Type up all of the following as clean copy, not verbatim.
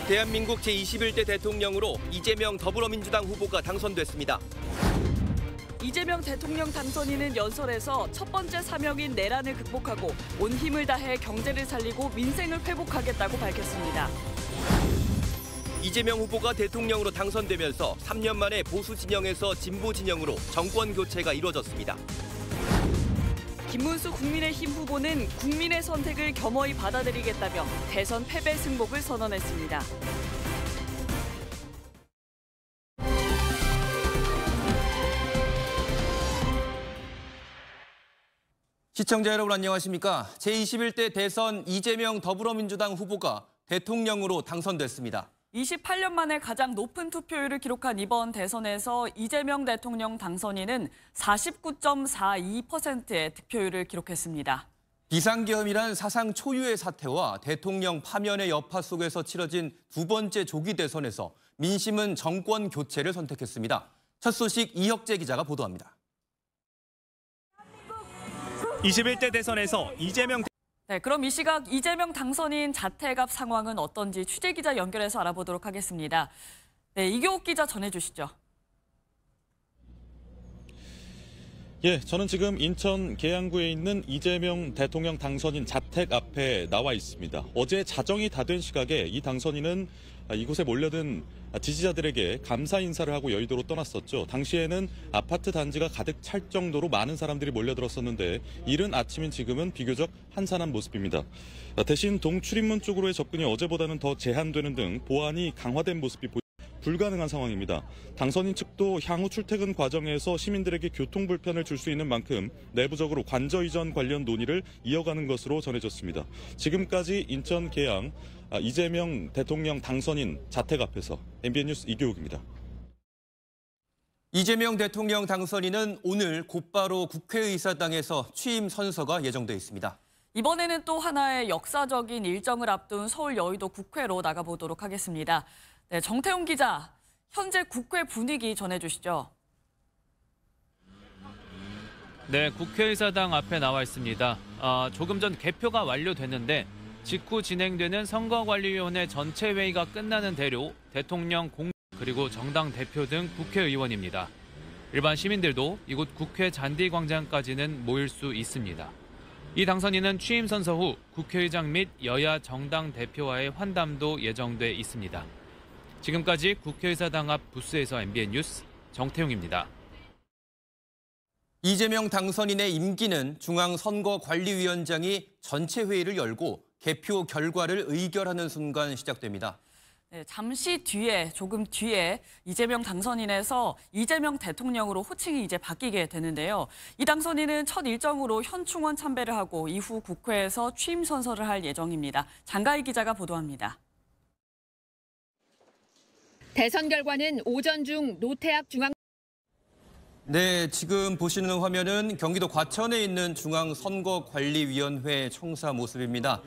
대한민국 제21대 대통령으로 이재명 더불어민주당 후보가 당선됐습니다. 이재명 대통령 당선인은 연설에서 첫 번째 사명인 내란을 극복하고 온 힘을 다해 경제를 살리고 민생을 회복하겠다고 밝혔습니다. 이재명 후보가 대통령으로 당선되면서 3년 만에 보수 진영에서 진보 진영으로 정권 교체가 이뤄졌습니다. 김문수 국민의힘 후보는 국민의 선택을 겸허히 받아들이겠다며 대선 패배 승복을 선언했습니다. 시청자 여러분 안녕하십니까? 제21대 대선 이재명 더불어민주당 후보가 대통령으로 당선됐습니다. 28년 만에 가장 높은 투표율을 기록한 이번 대선에서 이재명 대통령 당선인은 49.42%의 득표율을 기록했습니다. 비상계엄이란 사상 초유의 사태와 대통령 파면의 여파 속에서 치러진 두 번째 조기 대선에서 민심은 정권 교체를 선택했습니다. 첫 소식 이혁재 기자가 보도합니다. 21대 대선에서 이재명 네, 그럼 이 시각 이재명 당선인 자택 앞 상황은 어떤지 취재기자 연결해서 알아보도록 하겠습니다. 네, 이교옥 기자 전해주시죠. 예, 저는 지금 인천 계양구에 있는 이재명 대통령 당선인 자택 앞에 나와 있습니다. 어제 자정이 다 된 시각에 이 당선인은 이곳에 몰려든 지지자들에게 감사 인사를 하고 여의도로 떠났었죠. 당시에는 아파트 단지가 가득 찰 정도로 많은 사람들이 몰려들었었는데 이른 아침인 지금은 비교적 한산한 모습입니다. 대신 동출입문 쪽으로의 접근이 어제보다는 더 제한되는 등 보안이 강화된 모습이 불가능한 상황입니다. 당선인 측도 향후 출퇴근 과정에서 시민들에게 교통 불편을 줄 수 있는 만큼 내부적으로 관저 이전 관련 논의를 이어가는 것으로 전해졌습니다. 지금까지 인천 계양 이재명 대통령 당선인 자택 앞에서 MBN 뉴스 이교욱입니다. 이재명 대통령 당선인은 오늘 곧바로 국회의사당에서 취임 선서가 예정돼 있습니다. 이번에는 또 하나의 역사적인 일정을 앞둔 서울 여의도 국회로 나가보도록 하겠습니다. 네, 정태용 기자, 현재 국회 분위기 전해주시죠. 네, 국회의사당 앞에 나와 있습니다. 조금 전 개표가 완료됐는데 직후 진행되는 선거관리위원회 전체 회의가 끝나는 대로 대통령 그리고 정당 대표 등 국회의원입니다. 일반 시민들도 이곳 국회 잔디광장까지는 모일 수 있습니다. 이 당선인은 취임 선서 후 국회의장 및 여야 정당 대표와의 환담도 예정돼 있습니다. 지금까지 국회의사당 앞 부스에서 MBN 뉴스 정태용입니다. 이재명 당선인의 임기는 중앙선거관리위원장이 전체 회의를 열고 개표 결과를 의결하는 순간 시작됩니다. 네, 잠시 뒤에, 조금 뒤에 이재명 당선인에서 이재명 대통령으로 호칭이 이제 바뀌게 되는데요. 이 당선인은 첫 일정으로 현충원 참배를 하고 이후 국회에서 취임 선서를 할 예정입니다. 장가희 기자가 보도합니다. 대선 결과는 오전 중 노태학 중앙 네, 지금 보시는 화면은 경기도 과천에 있는 중앙선거관리위원회 청사 모습입니다.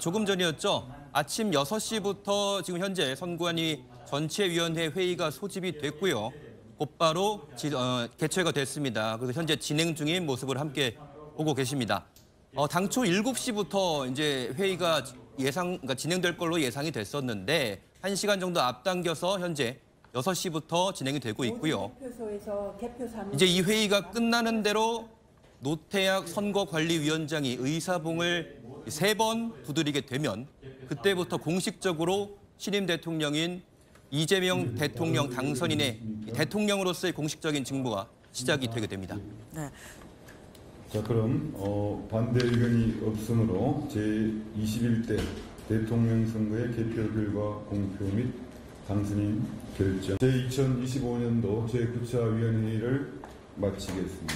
조금 전이었죠. 아침 6시부터 지금 현재 선관위 전체위원회 회의가 소집이 됐고요. 곧바로 개최가 됐습니다. 그래서 현재 진행 중인 모습을 함께 보고 계십니다. 당초 7시부터 이제 회의가 그러니까 진행될 걸로 예상이 됐었는데 1시간 정도 앞당겨서 현재 6시부터 진행이 되고 있고요. 이제 이 회의가 끝나는 대로 노태학 선거관리위원장이 의사봉을 3번 두드리게 되면 그때부터 공식적으로 신임 대통령인 이재명 대통령 당선인의 대통령으로서의 공식적인 직무가 시작이 되게 됩니다. 네. 자, 그럼 반대 의견이 없으므로 제21대 대통령 선거의 개표 결과 공표 및 당선인 결정 제2025년도 제9차 위원회의를 마치겠습니다.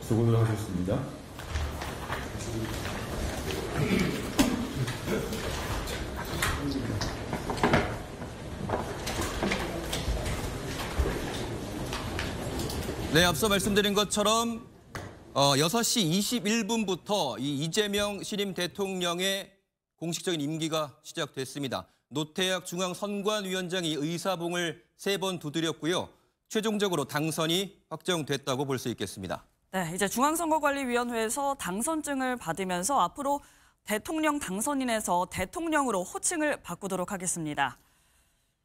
수고들 하셨습니다. 네, 앞서 말씀드린 것처럼 6시 21분부터 이재명 신임 대통령의 공식적인 임기가 시작됐습니다. 노태학 중앙선관위원장이 의사봉을 3번 두드렸고요. 최종적으로 당선이 확정됐다고 볼 수 있겠습니다. 네, 이제 중앙선거관리위원회에서 당선증을 받으면서 앞으로 대통령 당선인에서 대통령으로 호칭을 바꾸도록 하겠습니다.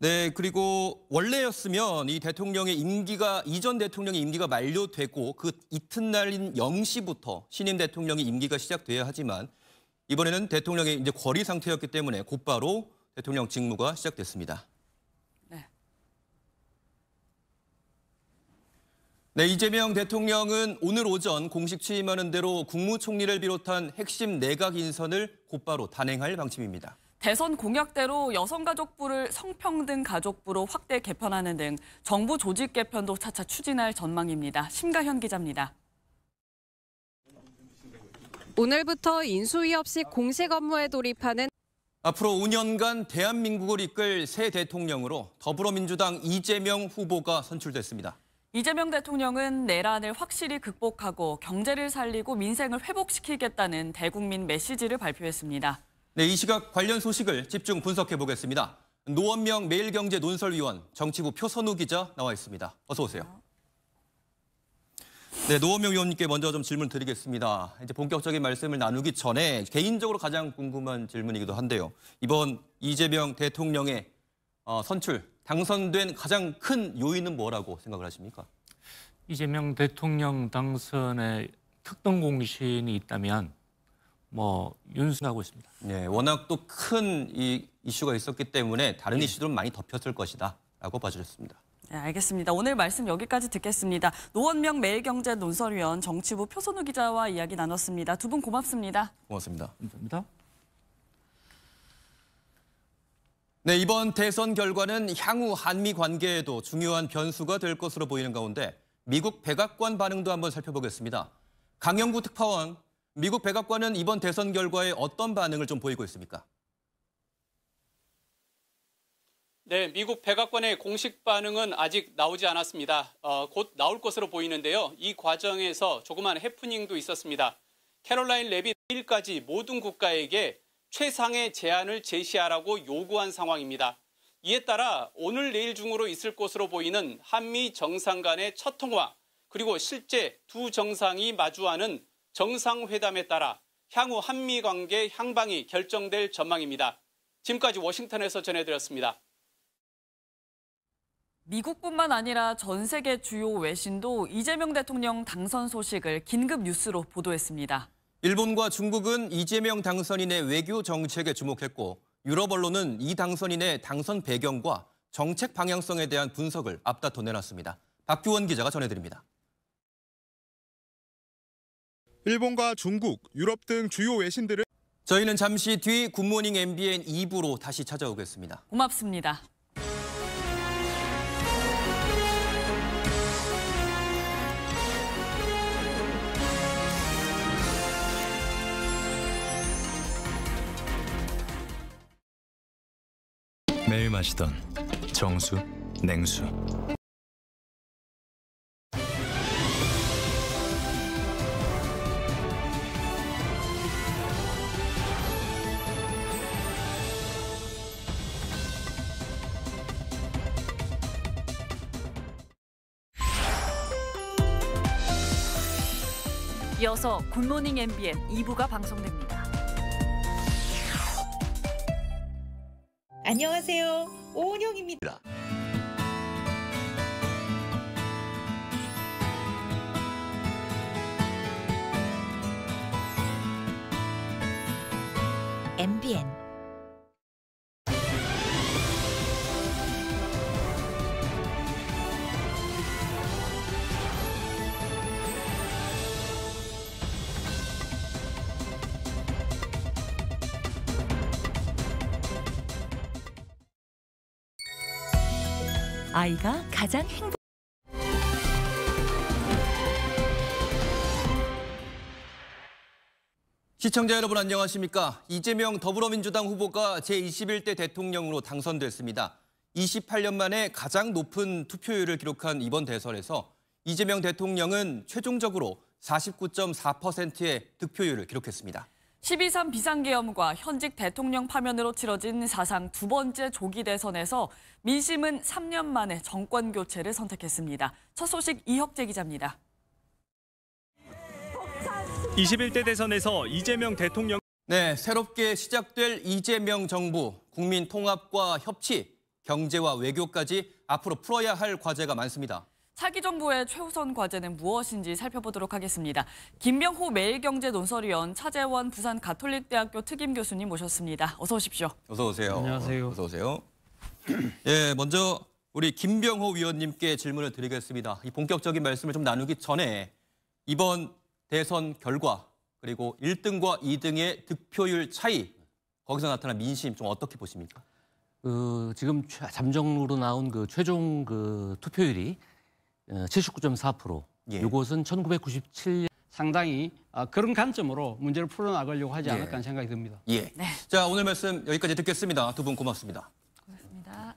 네, 그리고 원래였으면 이 대통령의 임기가 이전 대통령의 임기가 만료되고 그 이튿날인 0시부터 신임 대통령의 임기가 시작돼야 하지만 이번에는 대통령의 이제 권리 상태였기 때문에 곧바로 대통령 직무가 시작됐습니다. 네, 이재명 대통령은 오늘 오전 공식 취임하는 대로 국무총리를 비롯한 핵심 내각 인선을 곧바로 단행할 방침입니다. 대선 공약대로 여성가족부를 성평등 가족부로 확대 개편하는 등 정부 조직 개편도 차차 추진할 전망입니다. 심가현 기자입니다. 오늘부터 인수위 없이 공식 업무에 돌입하는 앞으로 5년간 대한민국을 이끌 새 대통령으로 더불어민주당 이재명 후보가 선출됐습니다. 이재명 대통령은 내란을 확실히 극복하고 경제를 살리고 민생을 회복시키겠다는 대국민 메시지를 발표했습니다. 네, 이 시각 관련 소식을 집중 분석해 보겠습니다. 노원명 매일경제 논설위원 정치부 표선우 기자 나와 있습니다. 어서 오세요. 네, 노원명 위원님께 먼저 좀 질문 드리겠습니다. 이제 본격적인 말씀을 나누기 전에 개인적으로 가장 궁금한 질문이기도 한데요. 이번 이재명 대통령의 선출, 당선된 가장 큰 요인은 뭐라고 생각을 하십니까? 이재명 대통령 당선에 특등 공신이 있다면 윤수하고 있습니다. 네, 워낙 또 큰 이슈가 있었기 때문에 다른 이슈들은 많이 덮였을 것이다라고 봐주셨습니다. 네, 알겠습니다. 오늘 말씀 여기까지 듣겠습니다. 노원명 매일경제 논설위원 정치부 표선우 기자와 이야기 나눴습니다. 두 분 고맙습니다. 고맙습니다. 감사합니다. 네, 이번 대선 결과는 향후 한미 관계에도 중요한 변수가 될 것으로 보이는 가운데 미국 백악관 반응도 한번 살펴보겠습니다. 강영구 특파원, 미국 백악관은 이번 대선 결과에 어떤 반응을 좀 보이고 있습니까? 네, 미국 백악관의 공식 반응은 아직 나오지 않았습니다. 곧 나올 것으로 보이는데요. 이 과정에서 조그만 해프닝도 있었습니다. 캐롤라인 랩이 내일까지 모든 국가에게 최상의 제안을 제시하라고 요구한 상황입니다. 이에 따라 오늘 내일 중으로 있을 것으로 보이는 한미 정상 간의 첫 통화, 그리고 실제 두 정상이 마주하는 정상회담에 따라 향후 한미 관계 향방이 결정될 전망입니다. 지금까지 워싱턴에서 전해드렸습니다. 미국뿐만 아니라 전 세계 주요 외신도 이재명 대통령 당선 소식을 긴급 뉴스로 보도했습니다. 일본과 중국은 이재명 당선인의 외교 정책에 주목했고 유럽 언론은 이 당선인의 당선 배경과 정책 방향성에 대한 분석을 앞다퉈 내놨습니다. 박규원 기자가 전해드립니다. 일본과 중국, 유럽 등 주요 외신들은 저희는 잠시 뒤 굿모닝 MBN 2부로 다시 찾아오겠습니다. 고맙습니다. 매일 마시던 정수, 냉수. 이어서 굿모닝 MBN 2부가 방송됩니다. 안녕하세요. 오은영입니다. MBN 아이가 가장 행복. 시청자 여러분 안녕하십니까? 이재명 더불어민주당 후보가 제21대 대통령으로 당선됐습니다. 28년 만에 가장 높은 투표율을 기록한 이번 대선에서 이재명 대통령은 최종적으로 49.4%의 득표율을 기록했습니다. 12.3 비상계엄과 현직 대통령 파면으로 치러진 사상 두 번째 조기 대선에서 민심은 3년 만에 정권 교체를 선택했습니다. 첫 소식 이혁재 기자입니다. 21대 대선에서 이재명 대통령 네, 새롭게 시작될 이재명 정부, 국민 통합과 협치, 경제와 외교까지 앞으로 풀어야 할 과제가 많습니다. 차기 정부의 최우선 과제는 무엇인지 살펴보도록 하겠습니다. 김병호 매일경제 논설위원, 차재원 부산 가톨릭대학교 특임 교수님 모셨습니다. 어서 오십시오. 어서 오세요. 안녕하세요. 어서 오세요. 예, 먼저 우리 김병호 위원님께 질문을 드리겠습니다. 이 본격적인 말씀을 좀 나누기 전에 이번 대선 결과 그리고 1등과 2등의 득표율 차이, 거기서 나타난 민심 좀 어떻게 보십니까? 지금 잠정으로 나온 그 최종 그 투표율이 79.4%. 예. 이것은 1997년 상당히 그런 관점으로 문제를 풀어나가려고 하지 않을까 하는 생각이 듭니다. 예. 네. 자, 오늘 말씀 여기까지 듣겠습니다. 두 분 고맙습니다. 고맙습니다.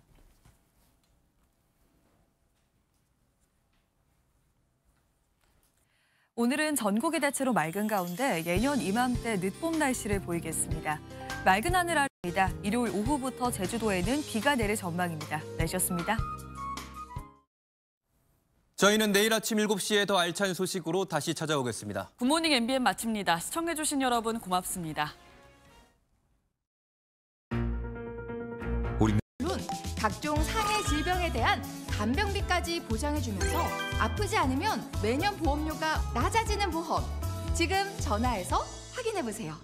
오늘은 전국이 대체로 맑은 가운데 예년 이맘때 늦봄 날씨를 보이겠습니다. 맑은 하늘 아래입니다. 일요일 오후부터 제주도에는 비가 내릴 전망입니다. 날씨였습니다. 저희는 내일 아침 7시에 더 알찬 소식으로 다시 찾아오겠습니다. 굿모닝 MBN 마칩니다. 시청해주신 여러분 고맙습니다. 물론 각종 상해 질병에 대한 간병비까지 보장해주면서 아프지 않으면 매년 보험료가 낮아지는 보험. 지금 전화해서 확인해보세요.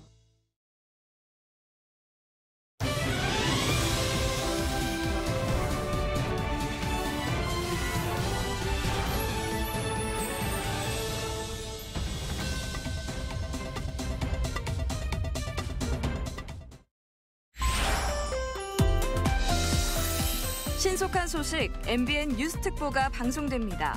신속한 소식 MBN 뉴스 특보가 방송됩니다.